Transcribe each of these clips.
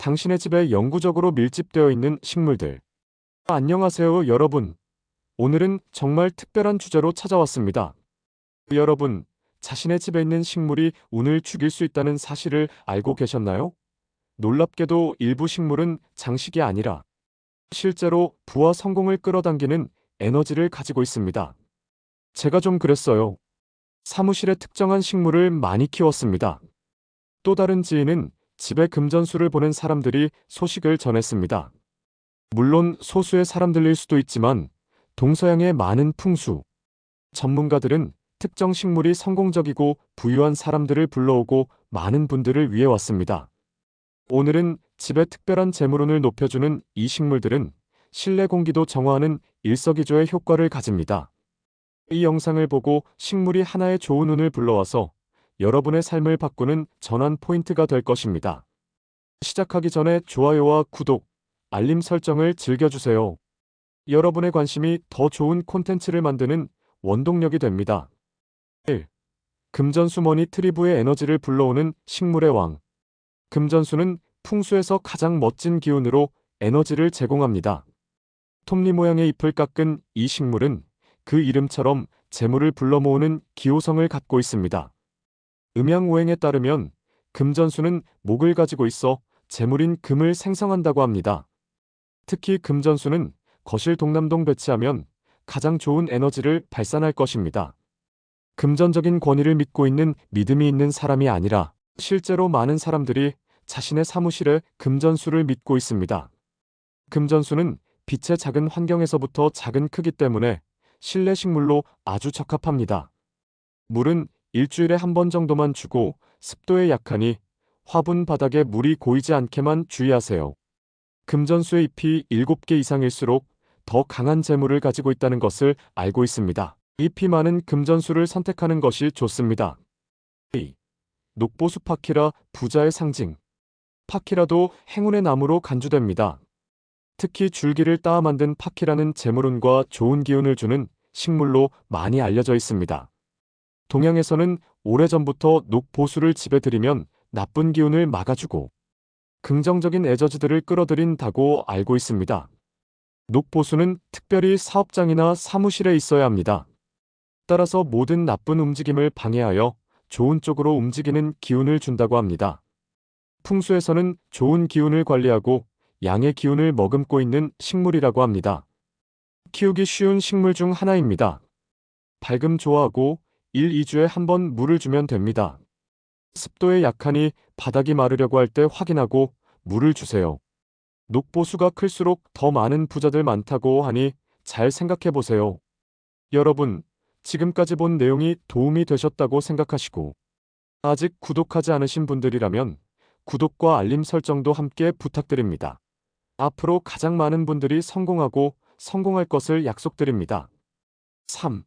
당신의 집에 영구적으로 밀집되어 있는 식물들. 안녕하세요, 여러분. 오늘은 정말 특별한 주제로 찾아왔습니다. 여러분, 자신의 집에 있는 식물이 운을 죽일 수 있다는 사실을 알고 계셨나요? 놀랍게도 일부 식물은 장식이 아니라 실제로 부와 성공을 끌어당기는 에너지를 가지고 있습니다. 제가 좀 그랬어요. 사무실에 특정한 식물을 많이 키웠습니다. 또 다른 지인은 집에 금전수를 보낸 사람들이 소식을 전했습니다. 물론 소수의 사람들일 수도 있지만 동서양의 많은 풍수 전문가들은 특정 식물이 성공적이고 부유한 사람들을 불러오고 많은 분들을 위해 왔습니다. 오늘은 집에 특별한 재물운을 높여주는 이 식물들은 실내 공기도 정화하는 일석이조의 효과를 가집니다. 이 영상을 보고 식물이 하나의 좋은 운을 불러와서 여러분의 삶을 바꾸는 전환 포인트가 될 것입니다. 시작하기 전에 좋아요와 구독, 알림 설정을 즐겨주세요. 여러분의 관심이 더 좋은 콘텐츠를 만드는 원동력이 됩니다. 1. 금전수 머니 트리브의 에너지를 불러오는 식물의 왕. 금전수는 풍수에서 가장 멋진 기운으로 에너지를 제공합니다. 톱니 모양의 잎을 깎은 이 식물은 그 이름처럼 재물을 불러 모으는 기호성을 갖고 있습니다. 음양오행에 따르면 금전수는 목을 가지고 있어 재물인 금을 생성한다고 합니다. 특히 금전수는 거실 동남동 배치하면 가장 좋은 에너지를 발산할 것입니다. 금전적인 권위를 믿고 있는 믿음이 있는 사람이 아니라 실제로 많은 사람들이 자신의 사무실에 금전수를 믿고 있습니다. 금전수는 빛의 작은 환경에서부터 작은 크기 때문에 실내 식물로 아주 적합합니다. 물은 일주일에 한 번 정도만 주고 습도에 약하니 화분 바닥에 물이 고이지 않게만 주의하세요. 금전수의 잎이 7개 이상일수록 더 강한 재물을 가지고 있다는 것을 알고 있습니다. 잎이 많은 금전수를 선택하는 것이 좋습니다. 2. 녹보수 파키라 부자의 상징. 파키라도 행운의 나무로 간주됩니다. 특히 줄기를 따아 만든 파키라는 재물운과 좋은 기운을 주는 식물로 많이 알려져 있습니다. 동양에서는 오래전부터 녹보수를 집에 들이면 나쁜 기운을 막아주고 긍정적인 에너지들을 끌어들인다고 알고 있습니다. 녹보수는 특별히 사업장이나 사무실에 있어야 합니다. 따라서 모든 나쁜 움직임을 방해하여 좋은 쪽으로 움직이는 기운을 준다고 합니다. 풍수에서는 좋은 기운을 관리하고 양의 기운을 머금고 있는 식물이라고 합니다. 키우기 쉬운 식물 중 하나입니다. 밝음 좋아하고 1, 2주에 한 번 물을 주면 됩니다. 습도에 약하니 바닥이 마르려고 할 때 확인하고 물을 주세요. 녹보수가 클수록 더 많은 부자들 많다고 하니 잘 생각해 보세요. 여러분, 지금까지 본 내용이 도움이 되셨다고 생각하시고 아직 구독하지 않으신 분들이라면 구독과 알림 설정도 함께 부탁드립니다. 앞으로 가장 많은 분들이 성공하고 성공할 것을 약속드립니다. 3.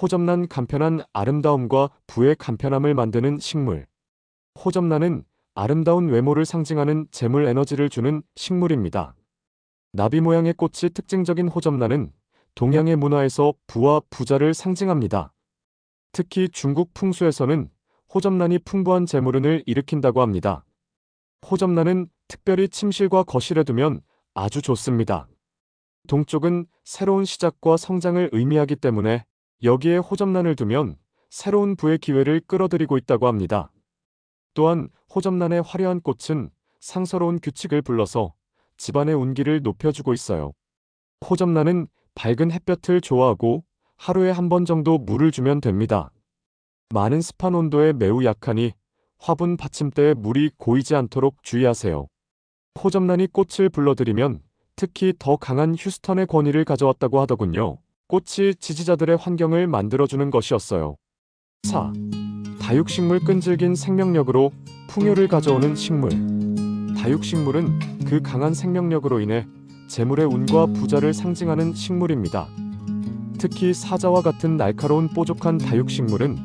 호접란 간편한 아름다움과 부의 간편함을 만드는 식물. 호접란은 아름다운 외모를 상징하는 재물 에너지를 주는 식물입니다. 나비 모양의 꽃이 특징적인 호접란은 동양의 문화에서 부와 부자를 상징합니다. 특히 중국 풍수에서는 호접란이 풍부한 재물운을 일으킨다고 합니다. 호접란은 특별히 침실과 거실에 두면 아주 좋습니다. 동쪽은 새로운 시작과 성장을 의미하기 때문에 여기에 호접란을 두면 새로운 부의 기회를 끌어들이고 있다고 합니다. 또한 호접란의 화려한 꽃은 상서로운 규칙을 불러서 집안의 운기를 높여주고 있어요. 호접란은 밝은 햇볕을 좋아하고 하루에 한 번 정도 물을 주면 됩니다. 많은 습한 온도에 매우 약하니 화분 받침대에 물이 고이지 않도록 주의하세요. 호접란이 꽃을 불러들이면 특히 더 강한 휴스턴의 권위를 가져왔다고 하더군요. 꽃이 지지자들의 환경을 만들어주는 것이었어요. 4. 다육식물 끈질긴 생명력으로 풍요를 가져오는 식물. 다육식물은 그 강한 생명력으로 인해 재물의 운과 부자를 상징하는 식물입니다. 특히 사자와 같은 날카로운 뾰족한 다육식물은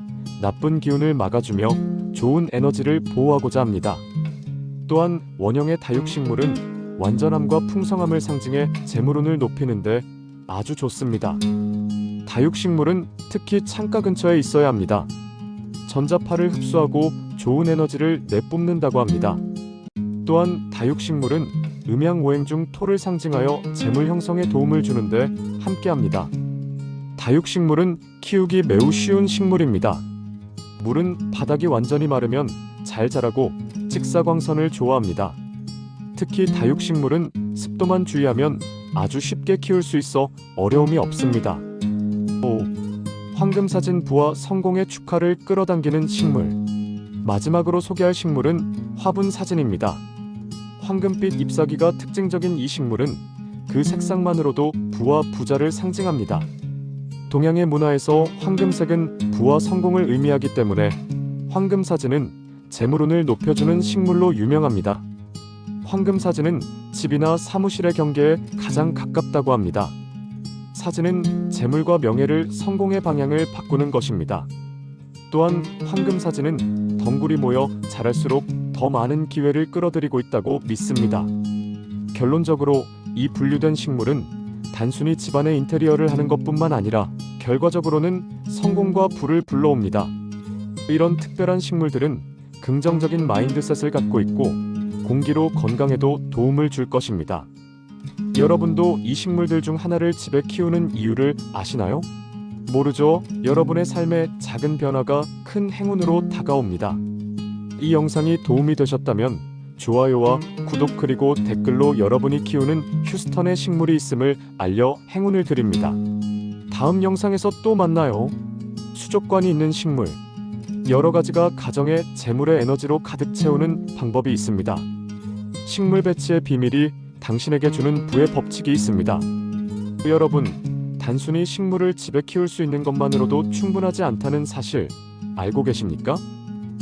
나쁜 기운을 막아주며 좋은 에너지를 보호하고자 합니다. 또한 원형의 다육식물은 완전함과 풍성함을 상징해 재물운을 높이는데 아주 좋습니다. 다육식물은 특히 창가 근처에 있어야 합니다. 전자파를 흡수하고 좋은 에너지를 내뿜는다고 합니다. 또한 다육식물은 음양오행 중 토를 상징하여 재물 형성에 도움을 주는데 함께합니다. 다육식물은 키우기 매우 쉬운 식물입니다. 물은 바닥이 완전히 마르면 잘 자라고 직사광선을 좋아합니다. 특히 다육식물은 습도만 주의하면 아주 쉽게 키울 수 있어 어려움이 없습니다. 5. 황금사진 부와 성공의 축하를 끌어당기는 식물. 마지막으로 소개할 식물은 화분사진입니다. 황금빛 잎사귀가 특징적인 이 식물은 그 색상만으로도 부와 부자를 상징합니다. 동양의 문화에서 황금색은 부와 성공을 의미하기 때문에 황금사진은 재물운을 높여주는 식물로 유명합니다. 황금사진은 집이나 사무실의 경계에 가장 가깝다고 합니다. 사진은 재물과 명예를 성공의 방향을 바꾸는 것입니다. 또한 황금사진은 덩굴이 모여 자랄수록 더 많은 기회를 끌어들이고 있다고 믿습니다. 결론적으로 이 분류된 식물은 단순히 집안의 인테리어를 하는 것뿐만 아니라 결과적으로는 성공과 부를 불러옵니다. 이런 특별한 식물들은 긍정적인 마인드셋을 갖고 있고 공기로 건강에도 도움을 줄 것입니다. 여러분도 이 식물들 중 하나를 집에 키우는 이유를 아시나요? 모르죠? 여러분의 삶에 작은 변화가 큰 행운으로 다가옵니다. 이 영상이 도움이 되셨다면 좋아요와 구독 그리고 댓글로 여러분이 키우는 휴스턴의 식물이 있음을 알려 행운을 드립니다. 다음 영상에서 또 만나요. 수족관이 있는 식물. 여러 가지가 가정에 재물의 에너지로 가득 채우는 방법이 있습니다. 식물 배치의 비밀이 당신에게 주는 부의 법칙이 있습니다. 여러분, 단순히 식물을 집에 키울 수 있는 것만으로도 충분하지 않다는 사실 알고 계십니까?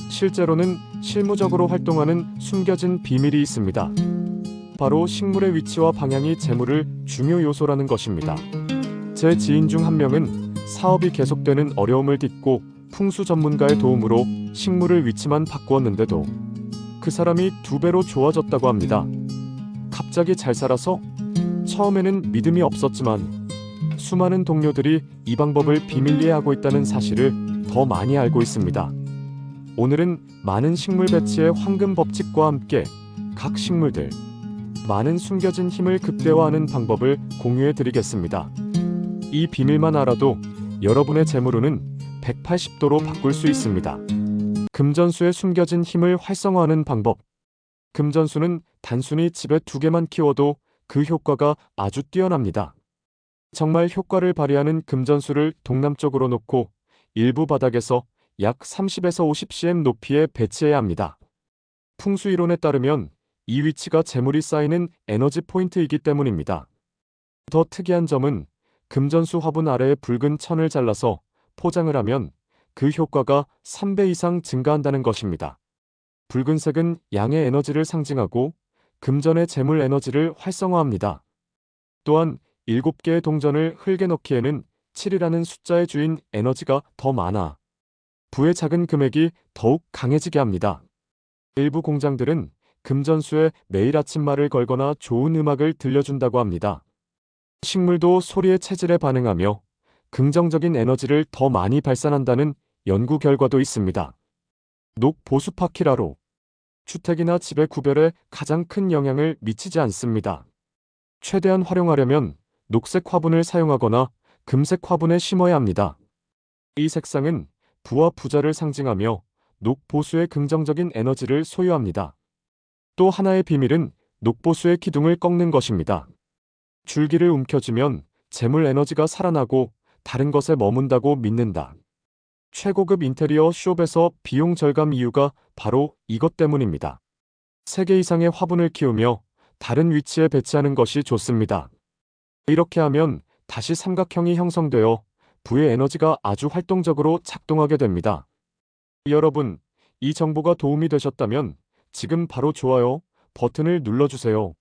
실제로는 실무적으로 활동하는 숨겨진 비밀이 있습니다. 바로 식물의 위치와 방향이 재물을 중요 요소라는 것입니다. 제 지인 중 한 명은 사업이 계속되는 어려움을 딛고 풍수 전문가의 도움으로 식물을 위치만 바꾸었는데도 그 사람이 2배로 좋아졌다고 합니다. 갑자기 잘 살아서? 처음에는 믿음이 없었지만 수많은 동료들이 이 방법을 비밀리에 하고 있다는 사실을 더 많이 알고 있습니다. 오늘은 많은 식물 배치의 황금 법칙과 함께 각 식물들, 많은 숨겨진 힘을 극대화하는 방법을 공유해 드리겠습니다. 이 비밀만 알아도 여러분의 재물운은 180도로 바꿀 수 있습니다. 금전수의 숨겨진 힘을 활성화하는 방법. 금전수는 단순히 집에 2개만 키워도 그 효과가 아주 뛰어납니다. 정말 효과를 발휘하는 금전수를 동남쪽으로 놓고 일부 바닥에서 약 30에서 50cm 높이에 배치해야 합니다. 풍수이론에 따르면 이 위치가 재물이 쌓이는 에너지 포인트이기 때문입니다. 더 특이한 점은 금전수 화분 아래에 붉은 천을 잘라서 포장을 하면 그 효과가 3배 이상 증가한다는 것입니다. 붉은색은 양의 에너지를 상징하고 금전의 재물 에너지를 활성화합니다. 또한 7개의 동전을 흙에 넣기에는 7이라는 숫자의 주인 에너지가 더 많아 부의 작은 금액이 더욱 강해지게 합니다. 일부 공장들은 금전수에 매일 아침말을 걸거나 좋은 음악을 들려준다고 합니다. 식물도 소리의 체질에 반응하며 긍정적인 에너지를 더 많이 발산한다는 연구 결과도 있습니다. 녹보수파키라로 주택이나 집의 구별에 가장 큰 영향을 미치지 않습니다. 최대한 활용하려면 녹색 화분을 사용하거나 금색 화분에 심어야 합니다. 이 색상은 부와 부자를 상징하며 녹보수의 긍정적인 에너지를 소유합니다. 또 하나의 비밀은 녹보수의 기둥을 꺾는 것입니다. 줄기를 움켜쥐면 재물 에너지가 살아나고 다른 것에 머문다고 믿는다. 최고급 인테리어 숍에서 비용 절감 이유가 바로 이것 때문입니다. 3개 이상의 화분을 키우며 다른 위치에 배치하는 것이 좋습니다. 이렇게 하면 다시 삼각형이 형성되어 부의 에너지가 아주 활동적으로 작동하게 됩니다. 여러분, 이 정보가 도움이 되셨다면 지금 바로 좋아요 버튼을 눌러주세요.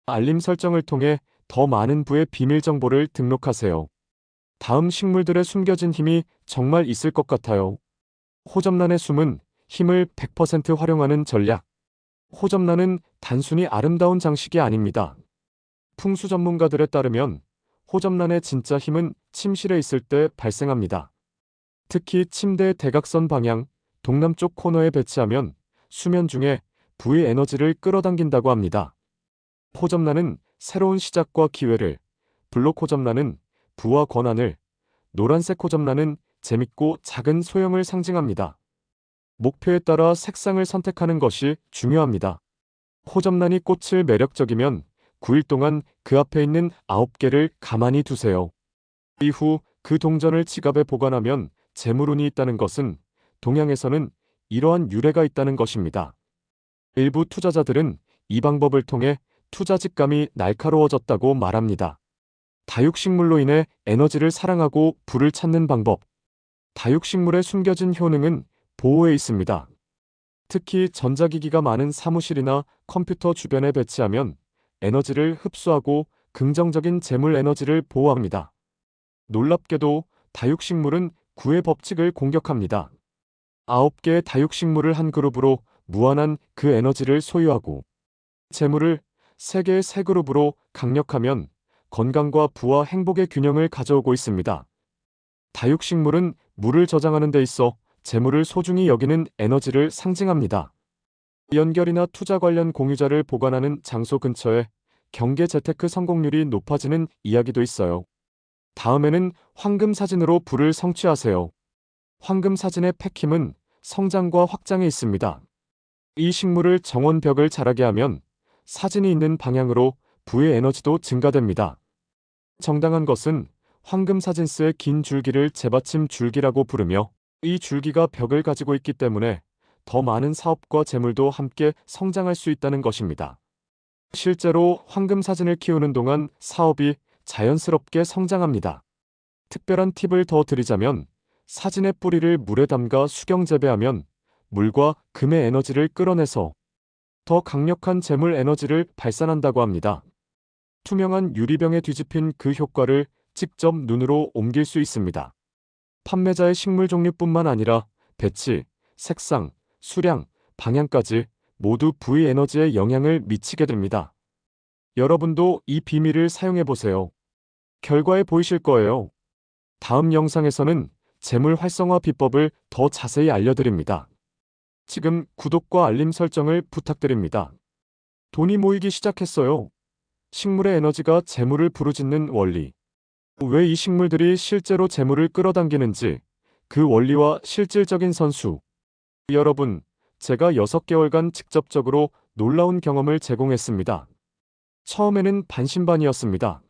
알림 설정을 통해 더 많은 부의 비밀 정보를 등록하세요. 다음 식물들의 숨겨진 힘이 정말 있을 것 같아요. 호접란의 숨은 힘을 100% 활용하는 전략. 호접란은 단순히 아름다운 장식이 아닙니다. 풍수 전문가들에 따르면 호접란의 진짜 힘은 침실에 있을 때 발생합니다. 특히 침대의 대각선 방향, 동남쪽 코너에 배치하면 수면 중에 부의 에너지를 끌어당긴다고 합니다. 호접란은 새로운 시작과 기회를, 블록 호접란은 부와 권한을, 노란색 호접란은 재밌고 작은 소형을 상징합니다. 목표에 따라 색상을 선택하는 것이 중요합니다. 호접란이 꽃을 매력적이면 9일 동안 그 앞에 있는 9개를 가만히 두세요. 이후 그 동전을 지갑에 보관하면 재물운이 있다는 것은 동양에서는 이러한 유래가 있다는 것입니다. 일부 투자자들은 이 방법을 통해 투자 직감이 날카로워졌다고 말합니다. 다육식물로 인해 에너지를 사랑하고 불을 찾는 방법. 다육식물의 숨겨진 효능은 보호에 있습니다. 특히 전자기기가 많은 사무실이나 컴퓨터 주변에 배치하면 에너지를 흡수하고 긍정적인 재물 에너지를 보호합니다. 놀랍게도 다육식물은 구의 법칙을 공격합니다. 9개의 다육식물을 한 그룹으로 무한한 그 에너지를 소유하고 재물을 3개의 새 그룹으로 강력하면 건강과 부와 행복의 균형을 가져오고 있습니다. 다육식물은 물을 저장하는 데 있어 재물을 소중히 여기는 에너지를 상징합니다. 연결이나 투자 관련 공유자를 보관하는 장소 근처에 경계 재테크 성공률이 높아지는 이야기도 있어요. 다음에는 황금 사진으로 불을 성취하세요. 황금 사진의 핵심은 성장과 확장에 있습니다. 이 식물을 정원벽을 자라게 하면 사진이 있는 방향으로 부의 에너지도 증가됩니다. 정당한 것은 황금 사진스의 긴 줄기를 재받침 줄기라고 부르며 이 줄기가 벽을 가지고 있기 때문에 더 많은 사업과 재물도 함께 성장할 수 있다는 것입니다. 실제로 황금 사진을 키우는 동안 사업이 자연스럽게 성장합니다. 특별한 팁을 더 드리자면 사진의 뿌리를 물에 담가 수경 재배하면 물과 금의 에너지를 끌어내서 더 강력한 재물 에너지를 발산한다고 합니다. 투명한 유리병에 뒤집힌 그 효과를 직접 눈으로 옮길 수 있습니다. 판매자의 식물 종류뿐만 아니라 배치, 색상, 수량, 방향까지 모두 부의 에너지에 영향을 미치게 됩니다. 여러분도 이 비밀을 사용해 보세요. 결과에 보이실 거예요. 다음 영상에서는 재물 활성화 비법을 더 자세히 알려드립니다. 지금 구독과 알림 설정을 부탁드립니다. 돈이 모이기 시작했어요. 식물의 에너지가 재물을 부르짖는 원리. 왜 이 식물들이 실제로 재물을 끌어당기는지 그 원리와 실질적인 선수. 여러분, 제가 6개월간 직접적으로 놀라운 경험을 제공했습니다. 처음에는 반신반의였습니다.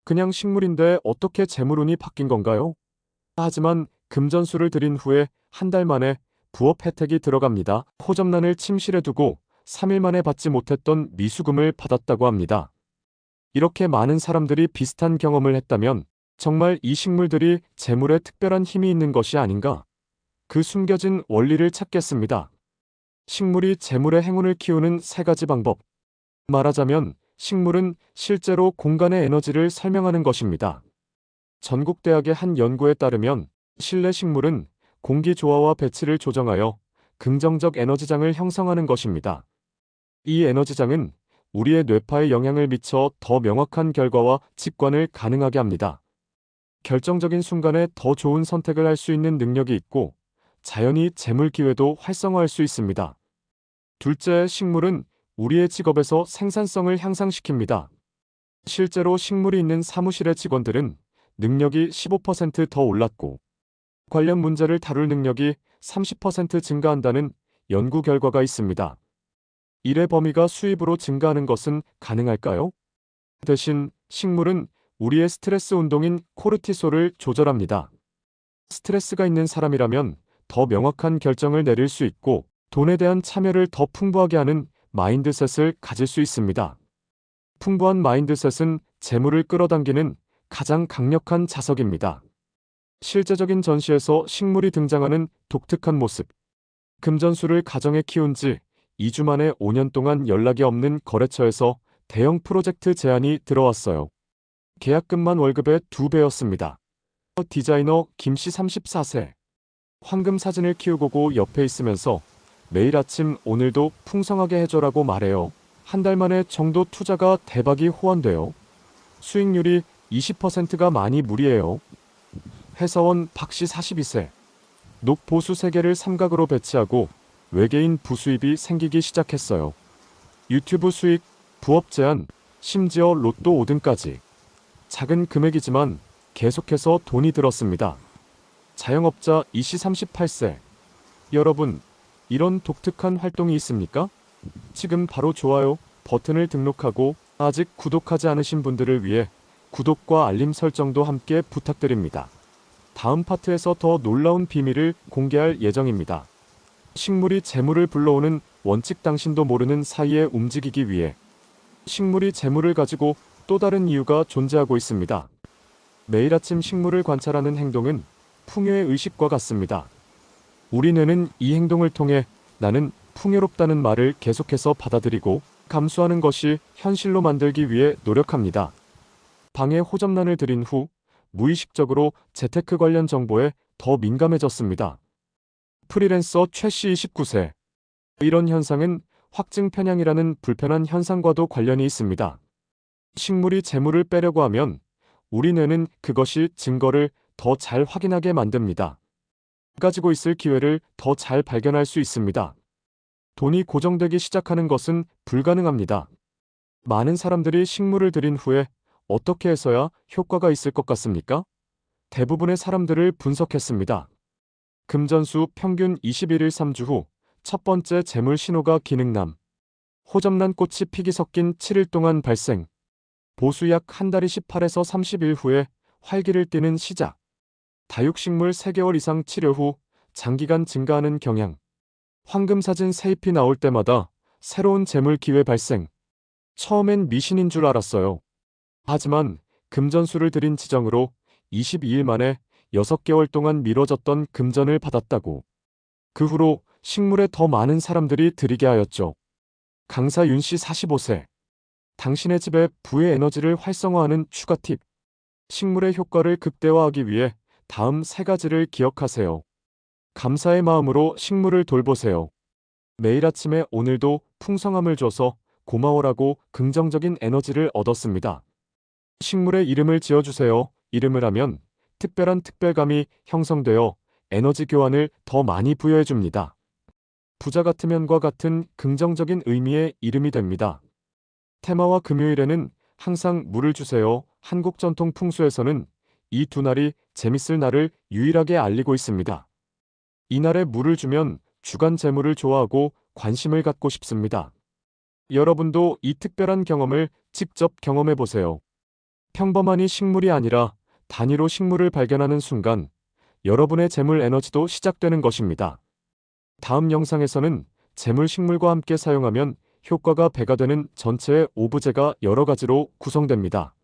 그냥 식물인데 어떻게 재물운이 바뀐 건가요? 하지만 금전수를 들인 후에 한 달 만에 부업 혜택이 들어갑니다. 호접란을 침실에 두고 3일 만에 받지 못했던 미수금을 받았다고 합니다. 이렇게 많은 사람들이 비슷한 경험을 했다면 정말 이 식물들이 재물에 특별한 힘이 있는 것이 아닌가? 그 숨겨진 원리를 찾겠습니다. 식물이 재물의 행운을 키우는 3가지 방법. 말하자면 식물은 실제로 공간의 에너지를 설명하는 것입니다. 전국대학의 한 연구에 따르면 실내 식물은 공기 조화와 배치를 조정하여 긍정적 에너지장을 형성하는 것입니다. 이 에너지장은 우리의 뇌파에 영향을 미쳐 더 명확한 결과와 직관을 가능하게 합니다. 결정적인 순간에 더 좋은 선택을 할 수 있는 능력이 있고 자연히 재물 기회도 활성화할 수 있습니다. 둘째, 식물은 우리의 직업에서 생산성을 향상시킵니다. 실제로 식물이 있는 사무실의 직원들은 능력이 15% 더 올랐고 관련 문제를 다룰 능력이 30% 증가한다는 연구 결과가 있습니다. 일의 범위가 수입으로 증가하는 것은 가능할까요? 대신 식물은 우리의 스트레스 운동인 코르티솔을 조절합니다. 스트레스가 있는 사람이라면 더 명확한 결정을 내릴 수 있고 돈에 대한 참여를 더 풍부하게 하는 마인드셋을 가질 수 있습니다. 풍부한 마인드셋은 재물을 끌어당기는 가장 강력한 자석입니다. 실제적인 전시에서 식물이 등장하는 독특한 모습. 금전수를 가정에 키운 지 2주 만에 5년 동안 연락이 없는 거래처에서 대형 프로젝트 제안이 들어왔어요. 계약금만 월급의 2배였습니다. 디자이너 김씨 34세. 황금 사진을 키우고 옆에 있으면서 매일 아침 오늘도 풍성하게 해줘라고 말해요. 한 달 만에 정도 투자가 대박이 호언돼요. 수익률이 20%가 많이 무리예요. 회사원 박씨 42세. 녹 보수 3개를 삼각으로 배치하고 외계인 부수입이 생기기 시작했어요. 유튜브 수익, 부업 제한, 심지어 로또 5등까지. 작은 금액이지만 계속해서 돈이 들었습니다. 자영업자 이씨 38세. 여러분, 이런 독특한 활동이 있습니까? 지금 바로 좋아요 버튼을 등록하고 아직 구독하지 않으신 분들을 위해 구독과 알림 설정도 함께 부탁드립니다. 다음 파트에서 더 놀라운 비밀을 공개할 예정입니다. 식물이 재물을 불러오는 원칙, 당신도 모르는 사이에 움직이기 위해 식물이 재물을 가지고 또 다른 이유가 존재하고 있습니다. 매일 아침 식물을 관찰하는 행동은 풍요의 의식과 같습니다. 우리 뇌는 이 행동을 통해 나는 풍요롭다는 말을 계속해서 받아들이고 감수하는 것이 현실로 만들기 위해 노력합니다. 방에 호접란을 들인 후 무의식적으로 재테크 관련 정보에 더 민감해졌습니다. 프리랜서 최씨 29세. 이런 현상은 확증 편향이라는 불편한 현상과도 관련이 있습니다. 식물이 재물을 빼려고 하면 우리 뇌는 그것이 증거를 더 잘 확인하게 만듭니다. 가지고 있을 기회를 더 잘 발견할 수 있습니다. 돈이 고정되기 시작하는 것은 불가능합니다. 많은 사람들이 식물을 들인 후에 어떻게 해서야 효과가 있을 것 같습니까? 대부분의 사람들을 분석했습니다. 금전수 평균 21일 3주 후 첫 번째 재물 신호가 기능남. 호접란 꽃이 피기 섞인 7일 동안 발생. 보수 약 한 달이 18에서 30일 후에 활기를 띠는 시작. 다육식물 3개월 이상 치료 후 장기간 증가하는 경향. 황금사진 새 잎이 나올 때마다 새로운 재물 기회 발생. 처음엔 미신인 줄 알았어요. 하지만 금전수를 들인 지정으로 22일 만에 6개월 동안 미뤄졌던 금전을 받았다고. 그 후로 식물에 더 많은 사람들이 들이게 하였죠. 강사 윤씨 45세. 당신의 집에 부의 에너지를 활성화하는 추가 팁. 식물의 효과를 극대화하기 위해 다음 3가지를 기억하세요. 감사의 마음으로 식물을 돌보세요. 매일 아침에 오늘도 풍성함을 줘서 고마워라고 긍정적인 에너지를 얻었습니다. 식물의 이름을 지어주세요. 이름을 하면 특별한 특별감이 형성되어 에너지 교환을 더 많이 부여해줍니다. 부자 같으면과 같은 긍정적인 의미의 이름이 됩니다. 테마와 금요일에는 항상 물을 주세요. 한국 전통 풍수에서는 이 두 날이 재밌을 날을 유일하게 알리고 있습니다. 이날에 물을 주면 주간 재물을 좋아하고 관심을 갖고 싶습니다. 여러분도 이 특별한 경험을 직접 경험해 보세요. 평범한이 식물이 아니라 단위로 식물을 발견하는 순간 여러분의 재물 에너지도 시작되는 것입니다. 다음 영상에서는 재물 식물과 함께 사용하면 효과가 배가 되는 전체의 오브제가 여러 가지로 구성됩니다.